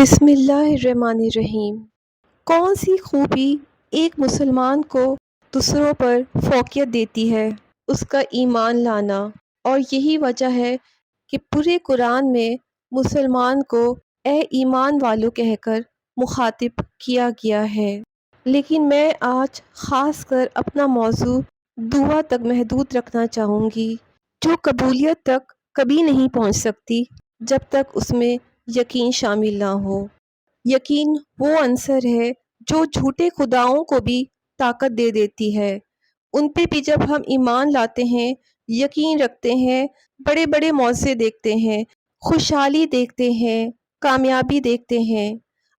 بسم اللہ الرحمن الرحیم۔ کون سی خوبی ایک مسلمان کو دوسروں پر فوقیت دیتی ہے؟ اس کا ایمان لانا، اور یہی وجہ ہے کہ پورے قرآن میں مسلمان کو اے ایمان والو کہہ کر مخاطب کیا گیا ہے۔ لیکن میں آج خاص کر اپنا موضوع دعا تک محدود رکھنا چاہوں گی، جو قبولیت تک کبھی نہیں پہنچ سکتی جب تک اس میں یقین شامل نہ ہو۔ یقین وہ عنصر ہے جو جھوٹے خداؤں کو بھی طاقت دے دیتی ہے۔ ان پہ بھی جب ہم ایمان لاتے ہیں، یقین رکھتے ہیں، بڑے بڑے معجزے دیکھتے ہیں، خوشحالی دیکھتے ہیں، کامیابی دیکھتے ہیں۔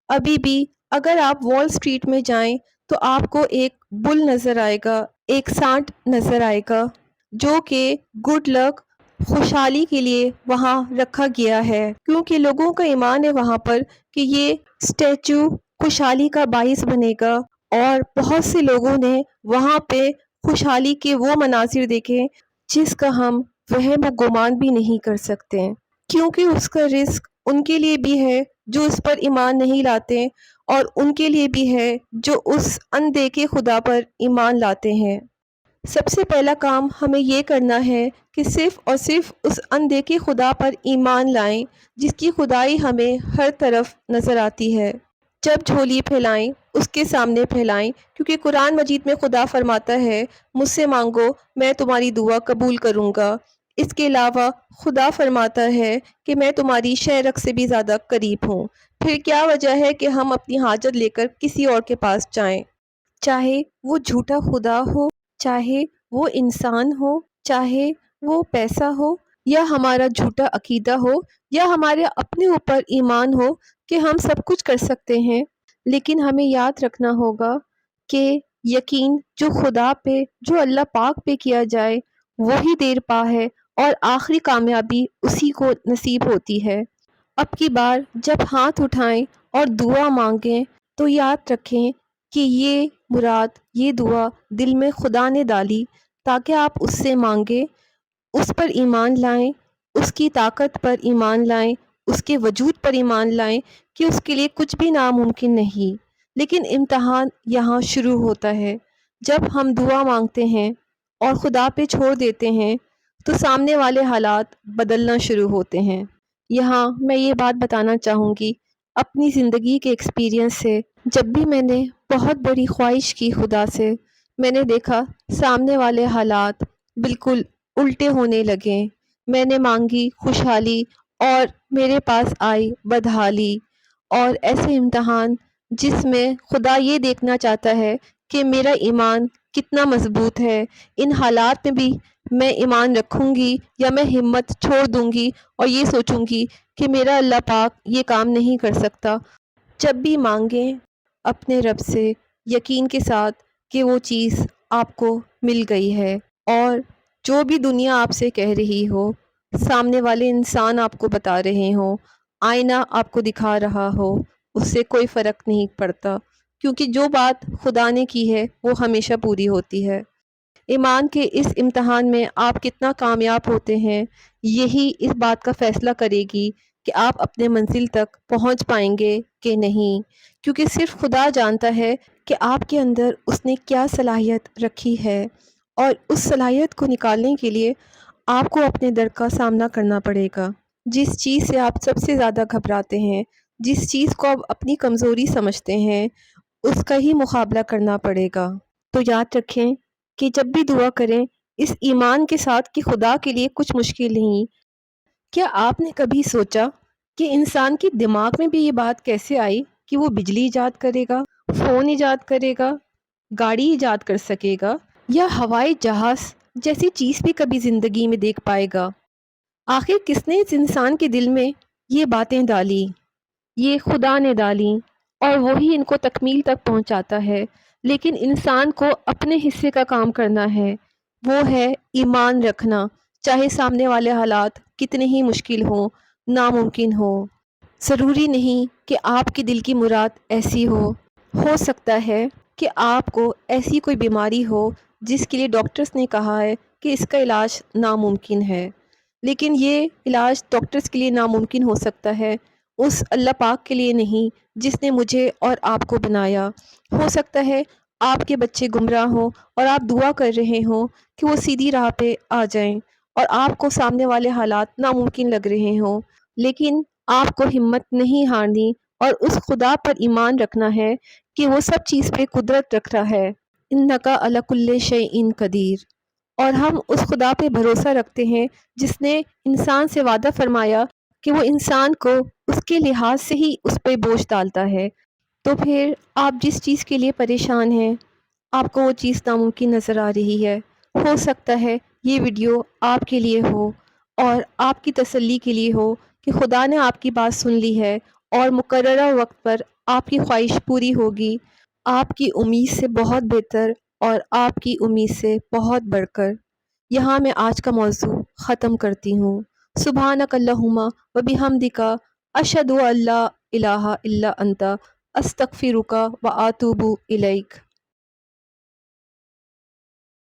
ابھی بھی اگر آپ وال اسٹریٹ میں جائیں تو آپ کو ایک بل نظر آئے گا، ایک سانٹ نظر آئے گا، جو کہ گڈ لک، خوشحالی کے لیے وہاں رکھا گیا ہے، کیونکہ لوگوں کا ایمان ہے وہاں پر کہ یہ اسٹیچو خوشحالی کا باعث بنے گا۔ اور بہت سے لوگوں نے وہاں پہ خوشحالی کے وہ مناظر دیکھے جس کا ہم وہم و گمان بھی نہیں کر سکتے، کیونکہ اس کا رزق ان کے لیے بھی ہے جو اس پر ایمان نہیں لاتے، اور ان کے لیے بھی ہے جو اس اندیکھے خدا پر ایمان لاتے ہیں۔ سب سے پہلا کام ہمیں یہ کرنا ہے کہ صرف اور صرف اس اندیکھے خدا پر ایمان لائیں جس کی خدائی ہمیں ہر طرف نظر آتی ہے۔ جب جھولی پھیلائیں اس کے سامنے پھیلائیں، کیونکہ قرآن مجید میں خدا فرماتا ہے مجھ سے مانگو میں تمہاری دعا قبول کروں گا۔ اس کے علاوہ خدا فرماتا ہے کہ میں تمہاری شہرک سے بھی زیادہ قریب ہوں۔ پھر کیا وجہ ہے کہ ہم اپنی حاجت لے کر کسی اور کے پاس جائیں؟ چاہے وہ جھوٹا خدا ہو، چاہے وہ انسان ہو، چاہے وہ پیسہ ہو، یا ہمارا جھوٹا عقیدہ ہو، یا ہمارے اپنے اوپر ایمان ہو کہ ہم سب کچھ کر سکتے ہیں، لیکن ہمیں یاد رکھنا ہوگا کہ یقین جو خدا پہ، جو اللہ پاک پہ کیا جائے وہی دیر پا ہے، اور آخری کامیابی اسی کو نصیب ہوتی ہے۔ اب کی بار جب ہاتھ اٹھائیں اور دعا مانگیں تو یاد رکھیں کہ یہ مراد، یہ دعا دل میں خدا نے ڈالی تاکہ آپ اس سے مانگیں، اس پر ایمان لائیں، اس کی طاقت پر ایمان لائیں، اس کے وجود پر ایمان لائیں کہ اس کے لیے کچھ بھی ناممکن نہیں۔ لیکن امتحان یہاں شروع ہوتا ہے جب ہم دعا مانگتے ہیں اور خدا پہ چھوڑ دیتے ہیں تو سامنے والے حالات بدلنا شروع ہوتے ہیں۔ یہاں میں یہ بات بتانا چاہوں گی اپنی زندگی کے ایکسپیرینس سے، جب بھی میں نے بہت بڑی خواہش کی خدا سے، میں نے دیکھا سامنے والے حالات بالکل الٹے ہونے لگے۔ میں نے مانگی خوشحالی اور میرے پاس آئی بدحالی، اور ایسے امتحان جس میں خدا یہ دیکھنا چاہتا ہے کہ میرا ایمان کتنا مضبوط ہے۔ ان حالات میں بھی میں ایمان رکھوں گی یا میں ہمت چھوڑ دوں گی اور یہ سوچوں گی کہ میرا اللہ پاک یہ کام نہیں کر سکتا۔ جب بھی مانگیں اپنے رب سے یقین کے ساتھ کہ وہ چیز آپ کو مل گئی ہے، اور جو بھی دنیا آپ سے کہہ رہی ہو، سامنے والے انسان آپ کو بتا رہے ہوں، آئینہ آپ کو دکھا رہا ہو، اس سے کوئی فرق نہیں پڑتا، کیونکہ جو بات خدا نے کی ہے وہ ہمیشہ پوری ہوتی ہے۔ ایمان کے اس امتحان میں آپ کتنا کامیاب ہوتے ہیں، یہی اس بات کا فیصلہ کرے گی کہ آپ اپنے منزل تک پہنچ پائیں گے کہ نہیں، کیونکہ صرف خدا جانتا ہے کہ آپ کے اندر اس نے کیا صلاحیت رکھی ہے، اور اس صلاحیت کو نکالنے کے لیے آپ کو اپنے در کا سامنا کرنا پڑے گا۔ جس چیز سے آپ سب سے زیادہ گھبراتے ہیں، جس چیز کو آپ اپنی کمزوری سمجھتے ہیں، اس کا ہی مقابلہ کرنا پڑے گا۔ تو یاد رکھیں کہ جب بھی دعا کریں اس ایمان کے ساتھ کہ خدا کے لیے کچھ مشکل نہیں۔ کیا آپ نے کبھی سوچا کہ انسان کے دماغ میں بھی یہ بات کیسے آئی کہ وہ بجلی ایجاد کرے گا، فون ایجاد کرے گا، گاڑی ایجاد کر سکے گا، یا ہوائی جہاز جیسی چیز بھی کبھی زندگی میں دیکھ پائے گا؟ آخر کس نے اس انسان کے دل میں یہ باتیں ڈالی؟ یہ خدا نے ڈالیں، اور وہی ان کو تکمیل تک پہنچاتا ہے۔ لیکن انسان کو اپنے حصے کا کام کرنا ہے، وہ ہے ایمان رکھنا، چاہے سامنے والے حالات کتنے ہی مشکل ہوں، ناممکن ہوں۔ ضروری نہیں کہ آپ کے دل کی مراد ایسی ہو سکتا ہے کہ آپ کو ایسی کوئی بیماری ہو جس کے لیے ڈاکٹرز نے کہا ہے کہ اس کا علاج ناممکن ہے، لیکن یہ علاج ڈاکٹرز کے لیے ناممکن ہو سکتا ہے، اس اللہ پاک کے لیے نہیں جس نے مجھے اور آپ کو بنایا۔ ہو سکتا ہے آپ کے بچے گمراہ ہوں اور آپ دعا کر رہے ہوں کہ وہ سیدھی راہ پہ آ جائیں، اور آپ کو سامنے والے حالات ناممکن لگ رہے ہوں، لیکن آپ کو ہمت نہیں ہارنی اور اس خدا پر ایمان رکھنا ہے کہ وہ سب چیز پہ قدرت رکھ رہا ہے۔ انکا علی کل شیء قدیر۔ اور ہم اس خدا پہ بھروسہ رکھتے ہیں جس نے انسان سے وعدہ فرمایا کہ وہ انسان کو اس کے لحاظ سے ہی اس پہ بوجھ ڈالتا ہے۔ تو پھر آپ جس چیز کے لیے پریشان ہیں، آپ کو وہ چیز ناممکن نظر آ رہی ہے، ہو سکتا ہے یہ ویڈیو آپ کے لیے ہو اور آپ کی تسلی کے لیے ہو کہ خدا نے آپ کی بات سن لی ہے اور مقررہ وقت پر آپ کی خواہش پوری ہوگی، آپ کی امید سے بہت بہتر اور آپ کی امید سے بہت بڑھ کر۔ یہاں میں آج کا موضوع ختم کرتی ہوں۔ سبحانک اللہم و بحمدک، اشہد ان لا الہ الا انت، استغفرک و اتوب الیک۔